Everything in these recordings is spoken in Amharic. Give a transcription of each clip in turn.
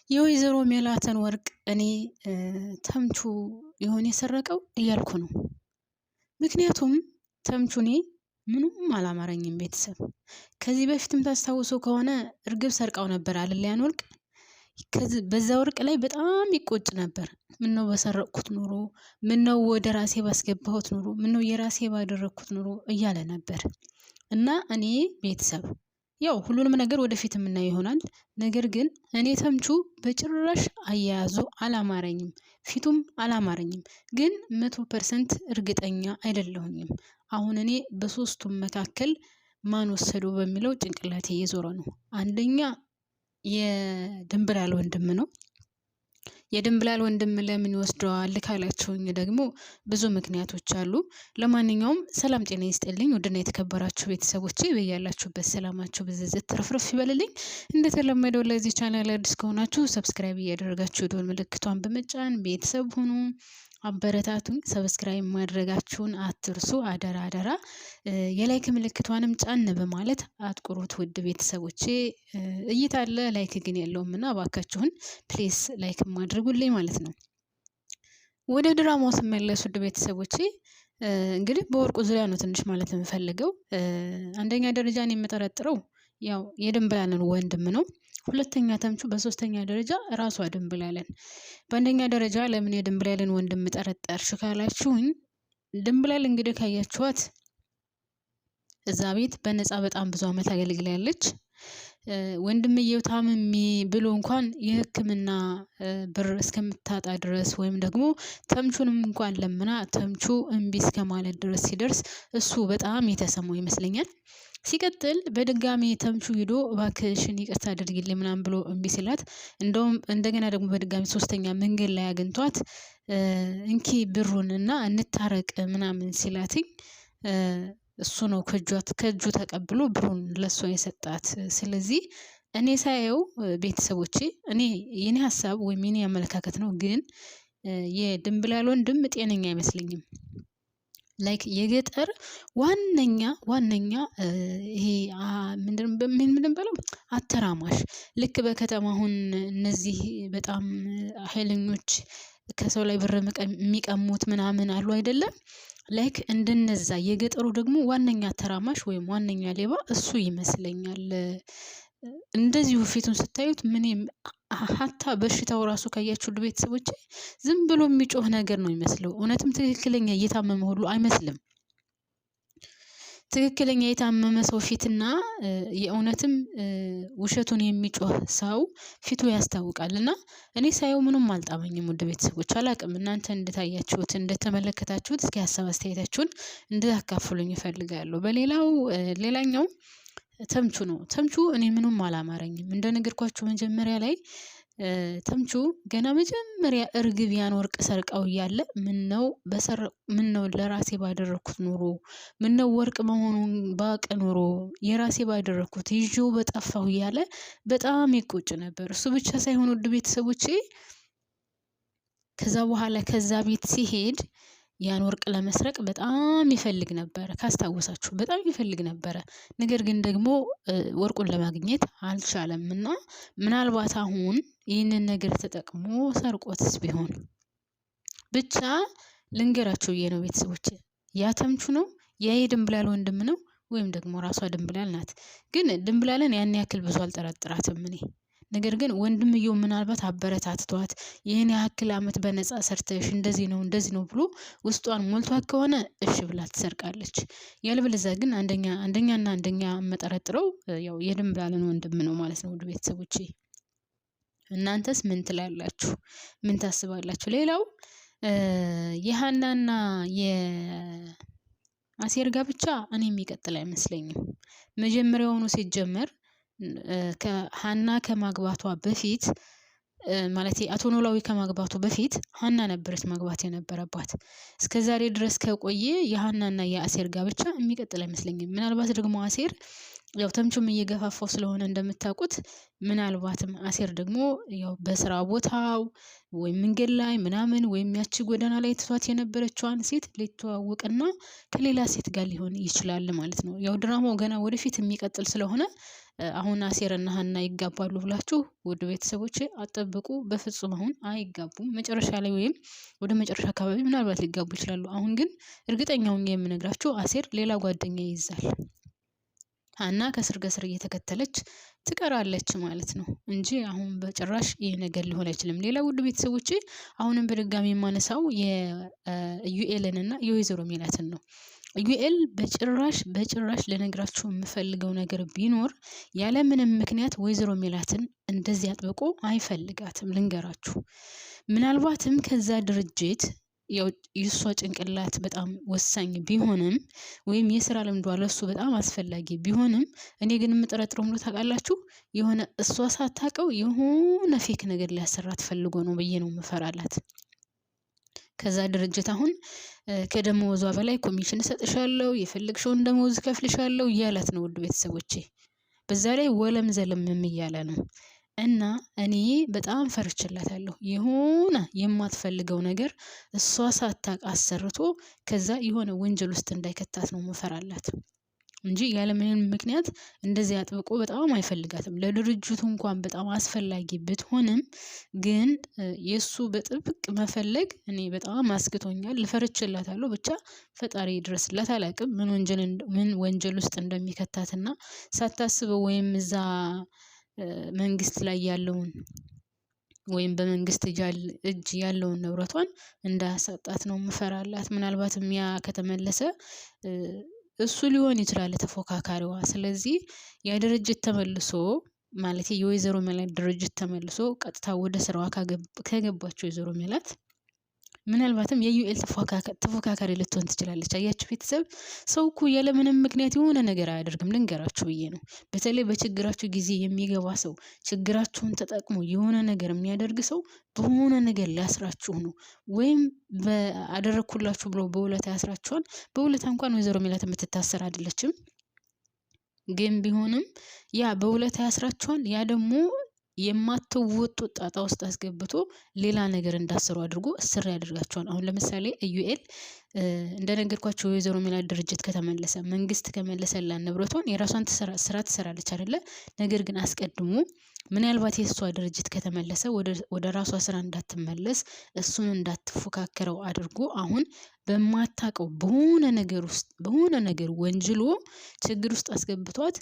የወይዘሮ ሜላትን ወርቅ እኔ ተምቹ ይሆን የሰረቀው እያልኩ ነው። ምክንያቱም ተምቹ እኔ ምንም አላማረኝም። ቤተሰብ ከዚህ በፊትም ታስታውሱ ከሆነ እርግብ ሰርቃው ነበር አይደል? ያን ወርቅ በዛ ወርቅ ላይ በጣም ይቆጭ ነበር። ምነው በሰረቅኩት ኑሮ፣ ምነው ወደ ራሴ ባስገባሁት ኑሮ፣ ምነው የራሴ ባደረግኩት ኑሮ እያለ ነበር። እና እኔ ቤተሰብ ያው ሁሉንም ነገር ወደፊት የምናየው ይሆናል። ነገር ግን እኔ ተምቹ በጭራሽ አያያዙ አላማረኝም፣ ፊቱም አላማረኝም። ግን 100% እርግጠኛ አይደለሁኝም። አሁን እኔ በሶስቱም መካከል ማን ወሰደው በሚለው ጭንቅላቴ እየዞረ ነው። አንደኛ የድንብላል ወንድም ነው። የድንብላል ወንድም ለምን ይወስደዋል ካላችሁኝ ደግሞ ብዙ ምክንያቶች አሉ። ለማንኛውም ሰላም ጤና ይስጥልኝ ውድና የተከበራችሁ ቤተሰቦቼ፣ በያላችሁበት ሰላማችሁ ብዝዝት ትርፍርፍ ይበልልኝ። እንደተለመደው ለዚህ ቻናል አዲስ ከሆናችሁ ሰብስክራይብ እያደረጋችሁ ደወል ምልክቷን በመጫን ቤተሰብ ሁኑ፣ አበረታቱኝ። ሰብስክራይብ ማድረጋችሁን አትርሱ፣ አደራ አደራ። የላይክ ምልክቷንም ጫን በማለት አጥቁሩት ውድ ቤተሰቦቼ። እይታ አለ ላይክ ግን የለውምና እባካችሁን ፕሌስ ላይክ ማድረጉልኝ ማለት ነው። ወደ ድራማው ስመለስ ውድ ቤተሰቦቼ እንግዲህ በወርቁ ዙሪያ ነው ትንሽ ማለት የምፈልገው። አንደኛ ደረጃን የምጠረጥረው ያው የድንብላልን ወንድም ነው። ሁለተኛ ተምቹ፣ በሶስተኛ ደረጃ ራሷ ድንብላልን። በአንደኛ ደረጃ ለምን የድንብላልን ወንድም ጠረጠርሽ ካላችሁኝ፣ ድንብላል እንግዲህ ካያችኋት እዛ ቤት በነፃ በጣም ብዙ አመት አገልግላለች። ወንድምየው ታምሜ ብሎ እንኳን የሕክምና ብር እስከምታጣ ድረስ ወይም ደግሞ ተምቹንም እንኳን ለምና ተምቹ እምቢ እስከ ማለት ድረስ ሲደርስ እሱ በጣም የተሰማው ይመስለኛል። ሲቀጥል በድጋሚ ተምቹ ሂዶ እባክሽን ይቅርታ አድርጊልኝ ምናምን ብሎ እምቢ ሲላት፣ እንደውም እንደገና ደግሞ በድጋሚ ሶስተኛ መንገድ ላይ አግኝቷት እንኪ ብሩን እና እንታረቅ ምናምን ሲላትኝ እሱ ነው ከእጁ ተቀብሎ ብሩን ለሷ የሰጣት። ስለዚህ እኔ ሳየው ቤተሰቦቼ፣ እኔ የኔ ሀሳብ ወይም የኔ አመለካከት ነው፣ ግን የድንብላል ወንድም ጤነኛ አይመስለኝም። ላይክ የገጠር ዋነኛ ይሄ ምንድን በለው አተራማሽ። ልክ በከተማ አሁን እነዚህ በጣም ኃይለኞች ከሰው ላይ ብር የሚቀሙት ምናምን አሉ አይደለም? ላይክ እንደነዛ የገጠሩ ደግሞ ዋነኛ ተራማሽ ወይም ዋነኛ ሌባ እሱ ይመስለኛል። እንደዚሁ ፊቱን ስታዩት ምንም ሀታ በሽታው ራሱ ካያችሁ ቤተሰቦቼ ዝም ብሎ የሚጮህ ነገር ነው የሚመስለው። እውነትም ትክክለኛ እየታመመ ሁሉ አይመስልም። ትክክለኛ የታመመ ሰው ፊትና የእውነትም ውሸቱን የሚጮህ ሰው ፊቱ ያስታውቃል። እና እኔ ሳየው ምንም አልጣመኝም ውድ ቤተሰቦች። አላቅም እናንተ እንደታያችሁት እንደተመለከታችሁት፣ እስኪ ሀሳብ አስተያየታችሁን እንድታካፍሉኝ እፈልጋለሁ። ሌላኛው ተምቹ ነው። ተምቹ እኔ ምንም አላማረኝም። እንደነገርኳችሁ መጀመሪያ ላይ ተምቹ ገና መጀመሪያ እርግብ ያን ወርቅ ሰርቀው እያለ ምነው ለራሴ ባደረኩት ኑሮ፣ ምነው ወርቅ መሆኑን ባቀ ኑሮ የራሴ ባደረኩት ይዤው በጠፋሁ እያለ በጣም ይቆጭ ነበር። እሱ ብቻ ሳይሆን ውድ ቤተሰቦቼ ከዛ በኋላ ከዛ ቤት ሲሄድ ያን ወርቅ ለመስረቅ በጣም ይፈልግ ነበረ። ካስታወሳችሁ በጣም ይፈልግ ነበረ። ነገር ግን ደግሞ ወርቁን ለማግኘት አልቻለም። እና ምናልባት አሁን ይህንን ነገር ተጠቅሞ ሰርቆትስ ቢሆን ብቻ ልንገራችሁ ነው ቤተሰቦች። ያ ተምቹ ነው፣ ያ የድንብላል ወንድም ነው፣ ወይም ደግሞ ራሷ ድንብላል ናት። ግን ድንብላልን ያን ያክል ብዙ አልጠረጥራትም እኔ። ነገር ግን ወንድምየው ምናልባት አበረታትቷት ይህን ያክል አመት በነፃ ሰርተሽ እንደዚህ ነው ብሎ ውስጧን ሞልቷት ከሆነ እሺ ብላ ትሰርቃለች። ያልበለዚያ ግን አንደኛ የምጠረጥረው ያው የድንብላልን ወንድም ነው ማለት ነው ውድ ቤተሰቦቼ። እናንተስ ምን ትላላችሁ? ምን ታስባላችሁ? ሌላው የሀናና የአሴር ጋብቻ እኔ የሚቀጥል አይመስለኝም። መጀመሪያውኑ ሲጀመር ከሀና ከማግባቷ በፊት ማለት አቶ ኖላዊ ከማግባቱ በፊት ሀና ነበረች ማግባት የነበረባት። እስከዛሬ ድረስ ከቆየ የሀናና የአሴር ጋብቻ የሚቀጥል አይመስለኝም። ምናልባት ደግሞ አሴር ያው ተምቹም እየገፋፋው ስለሆነ እንደምታውቁት ምናልባትም አሴር ደግሞ ያው በስራ ቦታው ወይም መንገድ ላይ ምናምን ወይም ያቺ ጎዳና ላይ ትቷት የነበረችዋን ሴት ሊተዋወቅና ከሌላ ሴት ጋር ሊሆን ይችላል ማለት ነው። ያው ድራማው ገና ወደፊት የሚቀጥል ስለሆነ አሁን አሴርና ሀና ይጋባሉ ብላችሁ ውድ ቤተሰቦቼ አጠብቁ። በፍጹም አሁን አይጋቡም። መጨረሻ ላይ ወይም ወደ መጨረሻ አካባቢ ምናልባት ሊጋቡ ይችላሉ። አሁን ግን እርግጠኛውን የምነግራችሁ አሴር ሌላ ጓደኛ ይይዛል። ሀና ከስር ከስር እየተከተለች ትቀራለች ማለት ነው እንጂ አሁን በጭራሽ ይሄ ነገር ሊሆን አይችልም። ሌላ ውድ ቤተሰቦቼ አሁንም በድጋሚ የማነሳው የዩኤልን እና የወይዘሮ ሜላትን ነው። ዩኤል በጭራሽ ልነግራችሁ የምፈልገው ነገር ቢኖር ያለምንም ምክንያት ወይዘሮ ሜላትን እንደዚህ አጥብቆ አይፈልጋትም። ልንገራችሁ፣ ምናልባትም ከዛ ድርጅት የእሷ ጭንቅላት በጣም ወሳኝ ቢሆንም ወይም የስራ ልምዷ ለሱ በጣም አስፈላጊ ቢሆንም እኔ ግን የምጠረጥረው ነው ታውቃላችሁ፣ የሆነ እሷ ሳታውቀው የሆነ ፌክ ነገር ሊያሰራት ፈልጎ ነው ብዬ ነው የምፈራላት። ከዛ ድርጅት አሁን ከደሞዟ በላይ ኮሚሽን እሰጥሻለሁ፣ የፈለግሽውን ደሞዝ ከፍልሻለሁ እያላት ነው ውድ ቤተሰቦቼ። በዛ ላይ ወለም ዘለምም እያለ ነው እና እኔ በጣም ፈርችላታለሁ። የሆነ የማትፈልገው ነገር እሷ ሳታውቅ አሰርቶ ከዛ የሆነ ወንጀል ውስጥ እንዳይከታት ነው መፈራላት እንጂ ያለምንም ምክንያት እንደዚህ አጥብቆ በጣም አይፈልጋትም። ለድርጅቱ እንኳን በጣም አስፈላጊ ብትሆንም ግን የሱ በጥብቅ መፈለግ እኔ በጣም አስግቶኛል። ልፈርችላታለሁ። ብቻ ፈጣሪ ይድረስላት። አላውቅም ምን ወንጀል ውስጥ እንደሚከታትና ሳታስበው ወይም እዛ መንግስት ላይ ያለውን ወይም በመንግስት እጅ ያለውን ንብረቷን እንዳያሳጣት ነው ምፈራላት። ምናልባትም ያ ከተመለሰ እሱ ሊሆን ይችላል ተፎካካሪዋ። ስለዚህ ያ ድርጅት ተመልሶ ማለት የወይዘሮ ሜላት ድርጅት ተመልሶ ቀጥታ ወደ ስራዋ ከገባቸው ወይዘሮ ሜላት ምናልባትም የዩኤል ተፎካካሪ ልትሆን ትችላለች። አያችሁ ቤተሰብ፣ ሰው እኮ ያለምንም ምክንያት የሆነ ነገር አያደርግም። ልንገራችሁ ብዬ ነው። በተለይ በችግራችሁ ጊዜ የሚገባ ሰው፣ ችግራችሁን ተጠቅሞ የሆነ ነገር የሚያደርግ ሰው በሆነ ነገር ሊያስራችሁ ነው። ወይም አደረግኩላችሁ ብሎ በውለታ ያስራችኋል። በውለታ እንኳን ወይዘሮ ሜላት የምትታሰር አይደለችም። ግን ቢሆንም ያ በውለታ ያስራችኋል። ያ ደግሞ የማትወጡ ጣጣ ውስጥ አስገብቶ ሌላ ነገር እንዳሰሩ አድርጎ እስር ያደርጋቸዋል። አሁን ለምሳሌ ኢዩኤል እንደነገርኳቸው የወይዘሮ ሜላት ድርጅት ከተመለሰ መንግስት ከመለሰላት ንብረቷን የራሷን ስራ ትሰራለች አይደለ? ነገር ግን አስቀድሞ ምናልባት የእሷ ድርጅት ከተመለሰ ወደ ራሷ ስራ እንዳትመለስ እሱን እንዳትፎካከረው አድርጎ አሁን በማታውቀው በሆነ ነገር ወንጅሎ ችግር ውስጥ አስገብቷት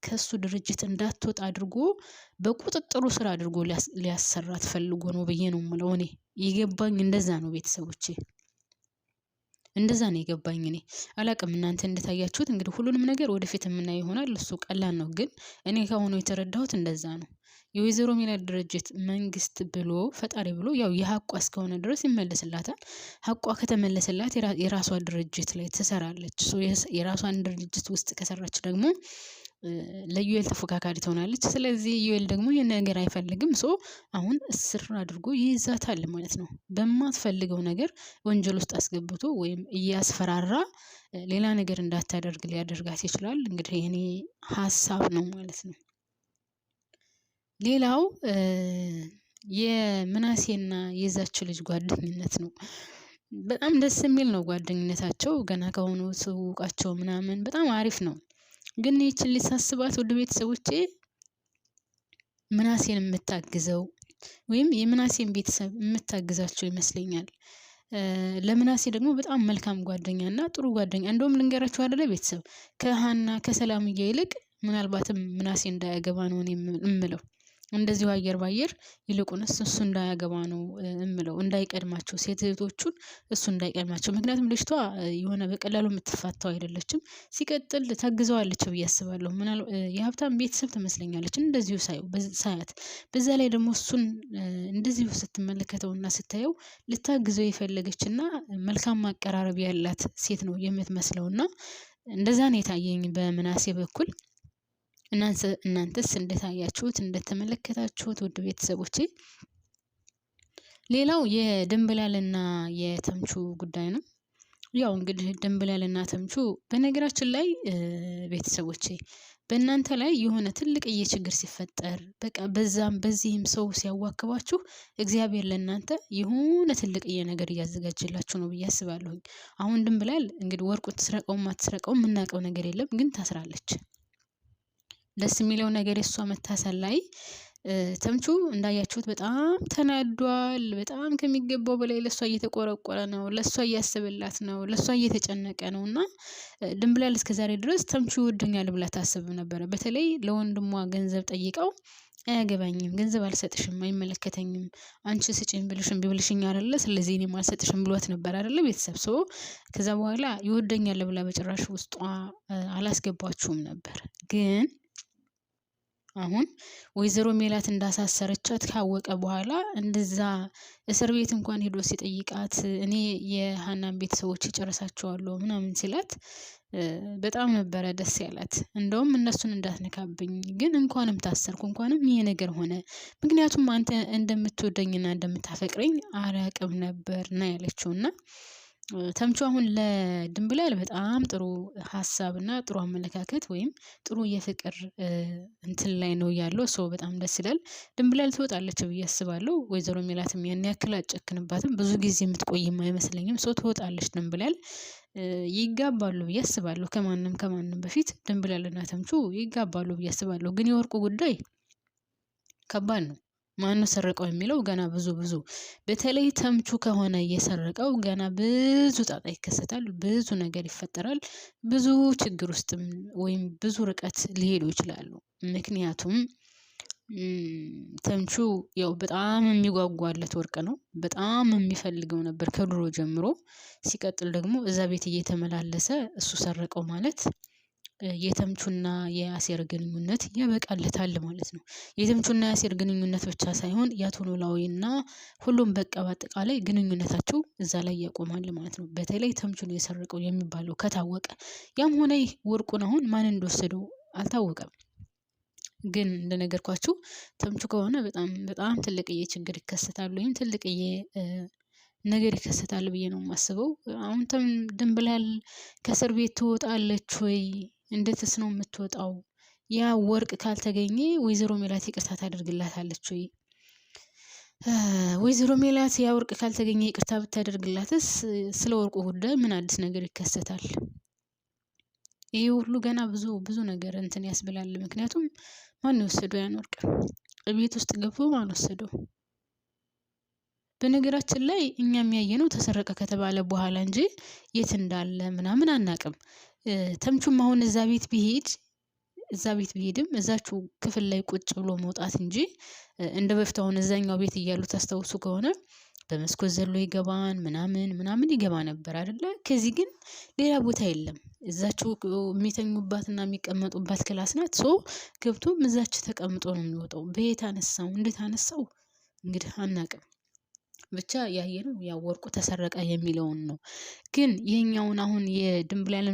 ከሱ ድርጅት እንዳትወጣ አድርጎ በቁጥጥሩ ስራ አድርጎ ሊያሰራት ፈልጎ ነው ብዬ ነው የምለው። እኔ የገባኝ እንደዛ ነው ቤተሰቦቼ፣ እንደዛ ነው የገባኝ። እኔ አላቅም እናንተ እንደታያችሁት። እንግዲህ ሁሉንም ነገር ወደፊት የምናየው ይሆናል። እሱ ቀላል ነው፣ ግን እኔ ከሆነ የተረዳሁት እንደዛ ነው። የወይዘሮ ሜላት ድርጅት መንግስት ብሎ ፈጣሪ ብሎ ያው የሀቋ እስከሆነ ድረስ ይመለስላታል። ሀቋ ከተመለሰላት የራሷ ድርጅት ላይ ትሰራለች። የራሷን ድርጅት ውስጥ ከሰራች ደግሞ ለዩኤል ተፎካካሪ ትሆናለች። ስለዚህ ዩኤል ደግሞ ይህን ነገር አይፈልግም። አሁን እስር አድርጎ ይይዛታል ማለት ነው። በማትፈልገው ነገር ወንጀል ውስጥ አስገብቶ ወይም እያስፈራራ ሌላ ነገር እንዳታደርግ ሊያደርጋት ይችላል። እንግዲህ የኔ ሀሳብ ነው ማለት ነው። ሌላው የምናሴና የዛች ልጅ ጓደኝነት ነው። በጣም ደስ የሚል ነው ጓደኝነታቸው። ገና ከሆኑ ትውውቃቸው ምናምን በጣም አሪፍ ነው። ግን ይችን ሊሳስባት ወደ ቤተሰቦቼ ምናሴን የምታግዘው ወይም የምናሴን ቤተሰብ የምታግዛቸው ይመስለኛል። ለምናሴ ደግሞ በጣም መልካም ጓደኛና ጥሩ ጓደኛ እንደውም ልንገራችሁ አይደለ ቤተሰብ ከሀና ከሰላምዬ ይልቅ ምናልባትም ምናሴ እንዳያገባ ነው የምለው። እንደዚሁ አየር ባየር ይልቁንስ እሱ እንዳያገባ ነው እምለው። እንዳይቀድማቸው ሴት እህቶቹን እሱ እንዳይቀድማቸው። ምክንያቱም ልጅቷ የሆነ በቀላሉ የምትፋታው አይደለችም። ሲቀጥል ታግዘዋለች ብዬ አስባለሁ። የሀብታም ቤተሰብ ትመስለኛለች እንደዚሁ ሳያት። በዛ ላይ ደግሞ እሱን እንደዚሁ ስትመለከተውና ስታየው ልታግዘው የፈለገችና መልካም አቀራረብ ያላት ሴት ነው የምትመስለውና እንደዛ ነው የታየኝ በምናሴ በኩል። እናንተስ እንደታያችሁት እንደተመለከታችሁት ውድ ቤተሰቦቼ። ሌላው የድንብላልና የተምቹ ጉዳይ ነው። ያው እንግዲህ ድንብላልና ተምቹ በነገራችን ላይ ቤተሰቦቼ በእናንተ ላይ የሆነ ትልቅዬ ችግር ሲፈጠር በቃ በዛም በዚህም ሰው ሲያዋክባችሁ እግዚአብሔር ለእናንተ የሆነ ትልቅዬ ነገር እያዘጋጀላችሁ ነው ብዬ አስባለሁኝ። አሁን ድንብላል እንግዲህ ወርቁን ትስረቀውም አትስረቀውም የምናውቀው ነገር የለም፣ ግን ታስራለች። ደስ የሚለው ነገር የእሷ መታሰር ላይ ተምቹ እንዳያችሁት በጣም ተናዷል። በጣም ከሚገባው በላይ ለሷ እየተቆረቆረ ነው፣ ለሷ እያሰበላት ነው፣ ለሷ እየተጨነቀ ነው። እና ድንብላል እስከዛሬ ድረስ ተምቹ ይወደኛል ብላ ታስብ ነበረ። በተለይ ለወንድሟ ገንዘብ ጠይቀው አያገባኝም፣ ገንዘብ አልሰጥሽም፣ አይመለከተኝም፣ አንቺ ስጪኝ ብልሽም ቢብልሽኝ አይደለ፣ ስለዚህ እኔም አልሰጥሽም ብሏት ነበር አይደለ ቤተሰብ። ከዛ በኋላ ይወደኛል ብላ በጭራሽ ውስጧ አላስገባችሁም ነበር። ግን አሁን ወይዘሮ ሜላት እንዳሳሰረቻት ካወቀ በኋላ እንደዛ እስር ቤት እንኳን ሄዶ ሲጠይቃት እኔ የሀናን ቤተሰቦች ይጨርሳቸዋለሁ ምናምን ሲላት በጣም ነበረ ደስ ያላት። እንደውም እነሱን እንዳትነካብኝ፣ ግን እንኳንም ታሰርኩ፣ እንኳንም ይሄ ነገር ሆነ፣ ምክንያቱም አንተ እንደምትወደኝና እንደምታፈቅረኝ አላቅም ነበር ና ያለችውና ተምቹ አሁን ለድንብላል በጣም ጥሩ ሀሳብና ጥሩ አመለካከት ወይም ጥሩ የፍቅር እንትን ላይ ነው ያለው። ሰው በጣም ደስ ይላል። ድንብላል ትወጣለች ብዬ አስባለሁ። ወይዘሮ ሜላትም ያን ያክል አጨክንባትም፣ ብዙ ጊዜ የምትቆይም አይመስለኝም። ሰው ትወጣለች። ድንብላል ይጋባሉ ብዬ አስባለሁ። ከማንም በፊት ድንብላልና ተምቹ ይጋባሉ ብዬ አስባለሁ። ግን የወርቁ ጉዳይ ከባድ ነው። ማነው ሰረቀው የሚለው ገና ብዙ በተለይ ተምቹ ከሆነ እየሰረቀው ገና ብዙ ጣጣ ይከሰታል፣ ብዙ ነገር ይፈጠራል፣ ብዙ ችግር ውስጥም ወይም ብዙ ርቀት ሊሄዱ ይችላሉ። ምክንያቱም ተምቹ ያው በጣም የሚጓጓለት ወርቅ ነው፣ በጣም የሚፈልገው ነበር ከድሮ ጀምሮ። ሲቀጥል ደግሞ እዛ ቤት እየተመላለሰ እሱ ሰረቀው ማለት የተምቹና የአሴር ግንኙነት ያበቃለታል ማለት ነው። የተምቹና የአሴር ግንኙነት ብቻ ሳይሆን የአቶ ኖላዊና ሁሉም በቃ በአጠቃላይ ግንኙነታቸው እዛ ላይ ያቆማል ማለት ነው። በተለይ ተምቹን የሰረቀው የሚባለው ከታወቀ፣ ያም ሆነ ይህ ወርቁን አሁን ማን እንደወሰደው አልታወቀም። ግን እንደነገርኳችሁ ተምቹ ከሆነ በጣም ትልቅዬ ችግር ይከሰታል ወይም ትልቅዬ ነገር ይከሰታል ብዬ ነው የማስበው። አሁን ድንብላል ከእስር ቤት ትወጣለች ወይ? እንዴትስ ነው የምትወጣው? ያ ወርቅ ካልተገኘ ወይዘሮ ሜላት ይቅርታ ታደርግላታለች ወይ? ወይዘሮ ሜላት ያ ወርቅ ካልተገኘ ይቅርታ ብታደርግላትስ ስለ ወርቁ ጉዳይ ምን አዲስ ነገር ይከሰታል? ይሄ ሁሉ ገና ብዙ ነገር እንትን ያስብላል። ምክንያቱም ማን የወሰደው ያን ወርቅ? ቤት ውስጥ ገብቶ ማን ወሰደው? በነገራችን ላይ እኛ የሚያየነው ተሰረቀ ከተባለ በኋላ እንጂ የት እንዳለ ምናምን አናቅም። ተምቹም አሁን እዛ ቤት ቢሄድም እዛችሁ ክፍል ላይ ቁጭ ብሎ መውጣት እንጂ እንደ በፊት አሁን እዛኛው ቤት እያሉ ታስታውሱ ከሆነ በመስኮት ዘሎ ይገባን ምናምን ይገባ ነበር አይደለ? ከዚህ ግን ሌላ ቦታ የለም። እዛችሁ የሚተኙባትና የሚቀመጡባት ክላስ ናት። ገብቶም እዛች ተቀምጦ ነው የሚወጣው። በየት አነሳው እንዴት አነሳው እንግዲህ አናቅም። ብቻ ያየነው ያው ወርቁ ተሰረቀ የሚለውን ነው። ግን ይሄኛውን አሁን የድንብላል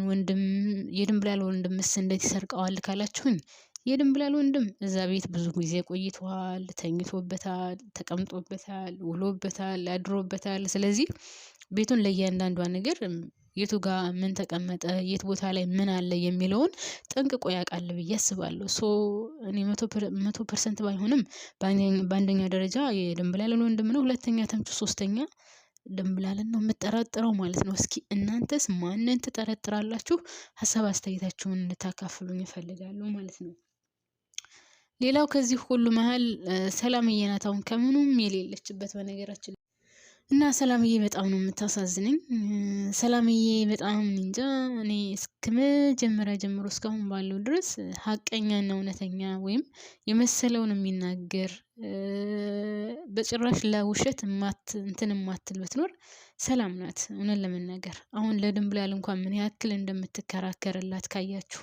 ወንድምስ እንዴት ይሰርቀዋል ካላችሁኝ፣ የድንብላል ወንድም እዛ ቤት ብዙ ጊዜ ቆይቷል። ተኝቶበታል፣ ተቀምጦበታል፣ ውሎበታል፣ አድሮበታል። ስለዚህ ቤቱን ለእያንዳንዷ ነገር የቱ ጋር ምን ተቀመጠ፣ የት ቦታ ላይ ምን አለ የሚለውን ጠንቅቆ ያውቃል ብዬ አስባለሁ። እኔ 100% ባይሆንም በአንደኛ ደረጃ የድንብላልን ወንድም ነው፣ ሁለተኛ ተምቹ፣ ሶስተኛ ድንብላልን ነው የምጠረጥረው ማለት ነው። እስኪ እናንተስ ማንን ትጠረጥራላችሁ? ሀሳብ አስተያየታችሁን እንድታካፍሉኝ እፈልጋለሁ ማለት ነው። ሌላው ከዚህ ሁሉ መሀል ሰላምዬ ናት አሁን ከምኑም የሌለችበት በነገራችን እና ሰላምዬ በጣም ነው የምታሳዝነኝ። ሰላምዬ በጣም እንጃ፣ እኔ እስከ መጀመሪያ ጀምሮ እስካሁን ባለው ድረስ ሀቀኛና እውነተኛ ወይም የመሰለውን የሚናገር በጭራሽ ለውሸት እንትን የማትል ብትኖር ሰላም ናት። እውነት ለመናገር አሁን ለድንብላል እንኳን ምን ያክል እንደምትከራከርላት ካያችሁ፣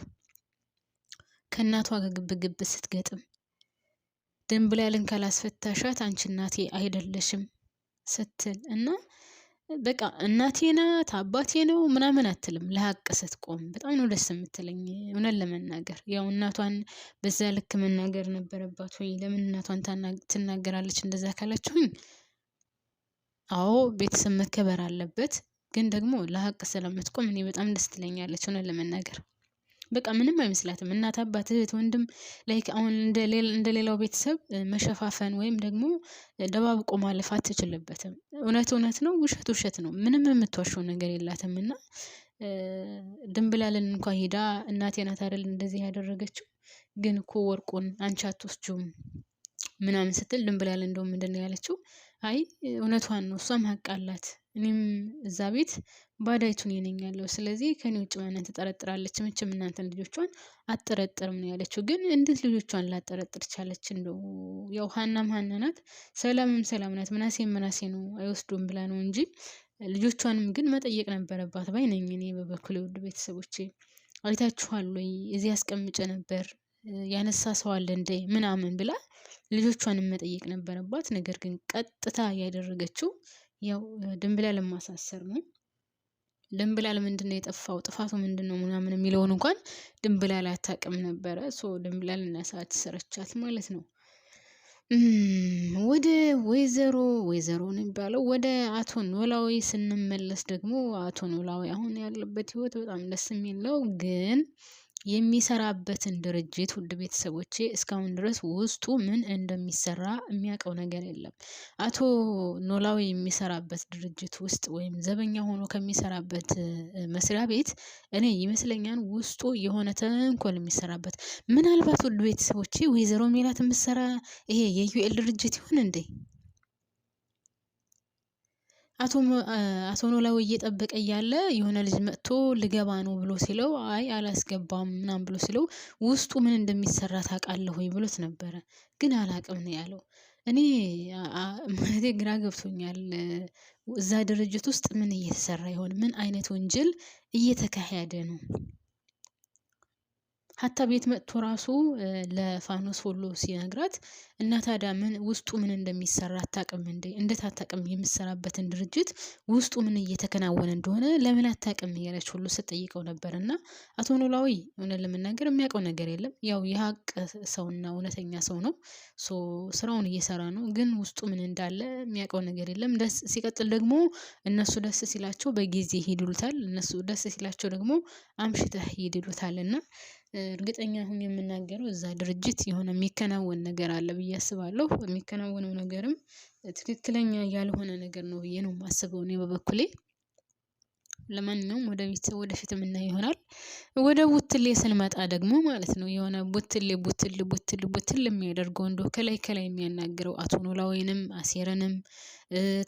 ከእናቷ ጋር ግብ ስትገጥም ድንብላልን ካላስፈታሻት አንቺ እናቴ አይደለሽም ስትል እና በቃ እናቴ ናት አባቴ ነው ምናምን አትልም። ለሀቅ ስትቆም በጣም ነው ደስ የምትለኝ እውነት ለመናገር። ያው እናቷን በዛ ልክ መናገር ነበረባት ወይ? ለምን እናቷን ትናገራለች እንደዛ ካላችሁኝ፣ አዎ ቤተሰብ መከበር አለበት። ግን ደግሞ ለሀቅ ስለምትቆም እኔ በጣም ደስ ትለኛለች ሆነ ለመናገር። በቃ ምንም አይመስላትም። እናት አባት እህት ወንድም ላይክ አሁን እንደሌላው ቤተሰብ መሸፋፈን ወይም ደግሞ ደባብቆ ማለፍ አትችልበትም። እውነት ነው፣ ውሸት ውሸት ነው። ምንም የምትዋሸው ነገር የላትም። እና ድንብላልን እንኳን ሄዳ እናቴ ናት አይደል እንደዚህ ያደረገችው፣ ግን እኮ ወርቁን አንቺ አትወስጂውም ምናምን ስትል ድንብላል እንደውም ምንድነው ያለችው? አይ እውነቷን ነው፣ እሷም ሀቅ አላት። እኔም እዛ ቤት ባዳይቱ እኔ ነኝ ያለው። ስለዚህ ከኔ ውጭ ማንን ትጠረጥራለች? መቼም እናንተን ልጆቿን አትጠረጥርም ነው ያለችው። ግን እንዴት ልጆቿን ላጠረጥር ቻለች? እንደው ያው ሀናም ሀና ናት፣ ሰላምም ሰላም ናት። ምናሴም ምናሴ ነው፣ አይወስዱም ብላ ነው እንጂ ልጆቿንም ግን መጠየቅ ነበረባት ባይ ነኝ እኔ በበኩሌ። ውድ ቤተሰቦቼ አይታችኋል ወይ? እዚህ አስቀምጬ ነበር ያነሳ ሰው አለ እንደ ምናምን ብላ ልጆቿንም መጠየቅ ነበረባት። ነገር ግን ቀጥታ ያደረገችው ያው ድንብላልን ማሳሰር ነው። ድንብላል ምንድነው የጠፋው ጥፋቱ ምንድነው ምናምን የሚለውን እንኳን ድንብላል አታውቅም ነበረ። ድንብላል እና ሰዓት ሰረቻት ማለት ነው። ወደ ወይዘሮ ነው የሚባለው ወደ አቶ ኖላዊ ስንመለስ ደግሞ አቶ ኖላዊ አሁን ያለበት ህይወት በጣም ደስ የሚል ነው። ግን የሚሰራበትን ድርጅት ውድ ቤተሰቦቼ እስካሁን ድረስ ውስጡ ምን እንደሚሰራ የሚያውቀው ነገር የለም። አቶ ኖላዊ የሚሰራበት ድርጅት ውስጥ ወይም ዘበኛ ሆኖ ከሚሰራበት መስሪያ ቤት እኔ ይመስለኛል ውስጡ የሆነ ተንኮል የሚሰራበት። ምናልባት ውድ ቤተሰቦቼ ወይዘሮ ሜላት የምትሰራ ይሄ የዩኤል ድርጅት ይሁን እንዴ? አቶ ኖላዊ እየጠበቀ እያለ የሆነ ልጅ መጥቶ ልገባ ነው ብሎ ሲለው አይ አላስገባም ምናምን ብሎ ሲለው ውስጡ ምን እንደሚሰራ ታውቃለህ ወይ ብሎት ነበረ። ግን አላቅም ነው ያለው። እኔ ማለቴ ግራ ገብቶኛል። እዛ ድርጅት ውስጥ ምን እየተሰራ ይሆን? ምን አይነት ወንጀል እየተካሄደ ነው? ሀታ ቤት መጥቶ ራሱ ለፋኖስ ሁሉ ሲነግራት እና ታዲያ ምን ውስጡ ምን እንደሚሰራ አታውቅም እንዴ? እንዴት አታውቅም? የምትሰራበትን ድርጅት ውስጡ ምን እየተከናወነ እንደሆነ ለምን አታውቅም እያለች ሁሉ ስትጠይቀው ነበር። እና አቶ ኖላዊ እውነት ለመናገር የሚያውቀው ነገር የለም። ያው የሀቅ ሰውና እውነተኛ ሰው ነው። ስራውን እየሰራ ነው። ግን ውስጡ ምን እንዳለ የሚያውቀው ነገር የለም። ደስ ሲቀጥል ደግሞ እነሱ ደስ ሲላቸው በጊዜ ሄዱልታል። እነሱ ደስ ሲላቸው ደግሞ አምሽተህ ሄዱልታል። እና እርግጠኛ አሁን የምናገረው እዛ ድርጅት የሆነ የሚከናወን ነገር አለ ብዬ አስባለሁ። የሚከናወነው ነገርም ትክክለኛ ያልሆነ ነገር ነው ብዬ ነው የማስበው እኔ በበኩሌ። ለማንኛውም ወደፊት የምናየው ይሆናል። ወደ ቡትሌ ስንመጣ ደግሞ ማለት ነው የሆነ ቡትል የሚያደርገው እንደው ከላይ የሚያናግረው አቶ ኖላዊንም አሴርንም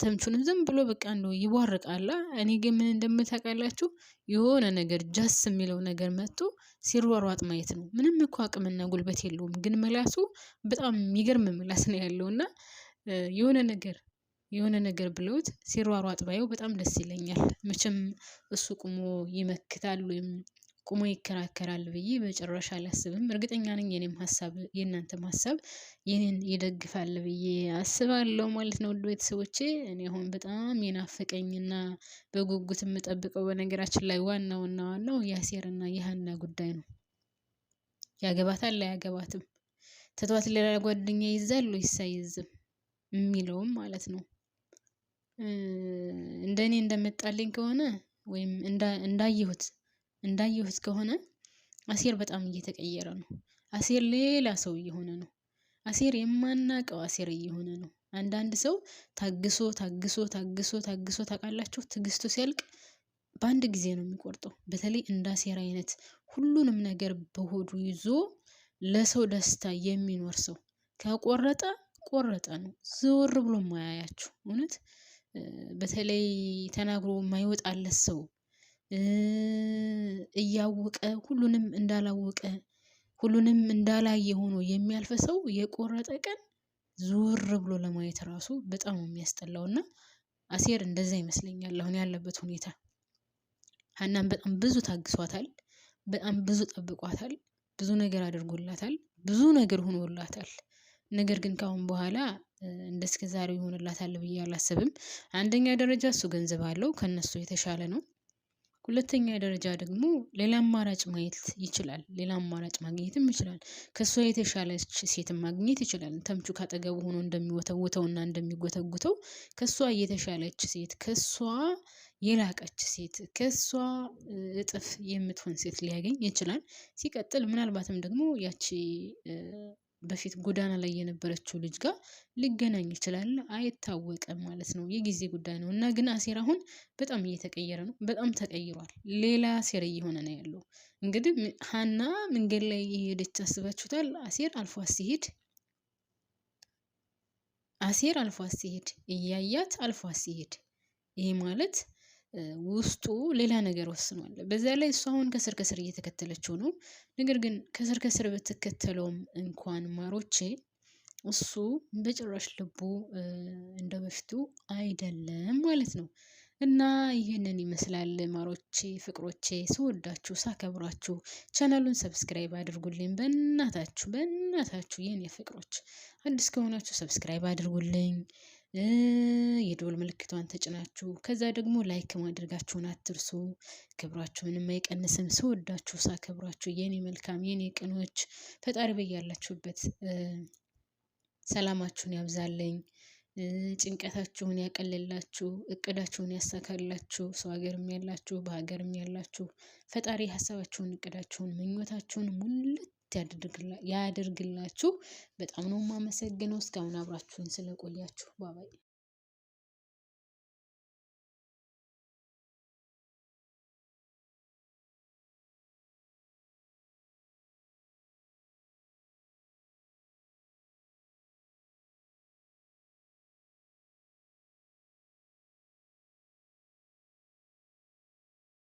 ተምቹንም ዝም ብሎ በቃ እንደው ይቧርቃላ። እኔ ግን ምን እንደምታውቃላችሁ የሆነ ነገር ጃስ የሚለው ነገር መጥቶ ሲሯሯጥ ማየት ነው። ምንም እኮ አቅምና ጉልበት የለውም፣ ግን ምላሱ በጣም የሚገርም ምላስ ነው ያለው። እና የሆነ ነገር ብለውት ሲሯሯጥ ባየው በጣም ደስ ይለኛል። መቼም እሱ ቁሞ ይመክታል ወይም ቁሞ ይከራከራል ብዬ በጭራሽ አላስብም። እርግጠኛ ነኝ የኔም ሀሳብ የእናንተም ሀሳብ የኔን ይደግፋል ብዬ አስባለሁ ማለት ነው። ውድ ቤተሰቦቼ እኔ አሁን በጣም የናፈቀኝና በጉጉት የምጠብቀው በነገራችን ላይ ዋናው የአሴርና የሀና ጉዳይ ነው። ያገባታል አያገባትም፣ ትቷት ሌላ ጓደኛ ይዛል ወይስ አይዝም የሚለውም ማለት ነው። እንደኔ እንደመጣልኝ ከሆነ ወይም እንዳየሁት ከሆነ አሴር በጣም እየተቀየረ ነው። አሴር ሌላ ሰው እየሆነ ነው። አሴር የማናውቀው አሴር እየሆነ ነው። አንዳንድ ሰው ታግሶ ታውቃላችሁ፣ ትግስቱ ሲያልቅ በአንድ ጊዜ ነው የሚቆርጠው። በተለይ እንደ አሴር አይነት ሁሉንም ነገር በሆዱ ይዞ ለሰው ደስታ የሚኖር ሰው ከቆረጠ ነው። ዘወር ብሎ ማያያችሁ። እውነት በተለይ ተናግሮ የማይወጣለት ሰው እያወቀ ሁሉንም እንዳላወቀ ሁሉንም እንዳላየ ሆኖ የሚያልፍ ሰው የቆረጠ ቀን ዞር ብሎ ለማየት ራሱ በጣም የሚያስጠላውና አሴር እንደዛ ይመስለኛል አሁን ያለበት ሁኔታ። ሀናን በጣም ብዙ ታግሷታል፣ በጣም ብዙ ጠብቋታል፣ ብዙ ነገር አድርጎላታል፣ ብዙ ነገር ሆኖላታል። ነገር ግን ካሁን በኋላ እንደስከ ዛሬው ይሆንላታል ብዬ አላስብም። አንደኛ ደረጃ እሱ ገንዘብ አለው፣ ከነሱ የተሻለ ነው። ሁለተኛ ደረጃ ደግሞ ሌላ አማራጭ ማየት ይችላል። ሌላ አማራጭ ማግኘትም ይችላል። ከሷ የተሻለች ሴት ማግኘት ይችላል። ተምቹ ካጠገቡ ሆኖ እንደሚወተውተውና እንደሚጎተጉተው ከሷ የተሻለች ሴት ከሷ የላቀች ሴት ከሷ እጥፍ የምትሆን ሴት ሊያገኝ ይችላል። ሲቀጥል ምናልባትም ደግሞ ያቺ በፊት ጎዳና ላይ የነበረችው ልጅ ጋር ሊገናኝ ይችላል፣ አይታወቅም ማለት ነው። የጊዜ ጉዳይ ነው። እና ግን አሴር አሁን በጣም እየተቀየረ ነው። በጣም ተቀይሯል። ሌላ አሴር እየሆነ ነው ያለው። እንግዲህ ሀና መንገድ ላይ እየሄደች አስባችሁታል? አሴር አልፏት ሲሄድ እያያት አልፏት ሲሄድ ይሄ ማለት ውስጡ ሌላ ነገር ወስኗል። በዛ ላይ እሱ አሁን ከስር ከስር እየተከተለችው ነው። ነገር ግን ከስር ከስር ብትከተለውም እንኳን ማሮቼ እሱ በጭራሽ ልቡ እንደ በፊቱ አይደለም ማለት ነው። እና ይህንን ይመስላል ማሮቼ፣ ፍቅሮቼ፣ ስወዳችሁ ሳከብራችሁ ቻናሉን ሰብስክራይብ አድርጉልኝ። በእናታችሁ በእናታችሁ የኔ ፍቅሮች አዲስ ከሆናችሁ ሰብስክራይብ አድርጉልኝ። የደወል ምልክቷን ተጭናችሁ ከዛ ደግሞ ላይክ ማድረጋችሁን አትርሱ። ክብራችሁ ምንም አይቀንስም። ስወዳችሁ ሳከብራችሁ የኔ መልካም የኔ ቅኖች ፈጣሪ በያላችሁበት ሰላማችሁን ያብዛልኝ። ጭንቀታችሁን ያቀልላችሁ፣ እቅዳችሁን ያሳካላችሁ። ሰው ሀገርም ያላችሁ በሀገርም ያላችሁ ፈጣሪ ሀሳባችሁን፣ እቅዳችሁን፣ ምኞታችሁን ሙልት ያድርግላችሁ። በጣም ነው የማመሰግነው እስካሁን አብራችሁን ስለቆያችሁ። ባባይ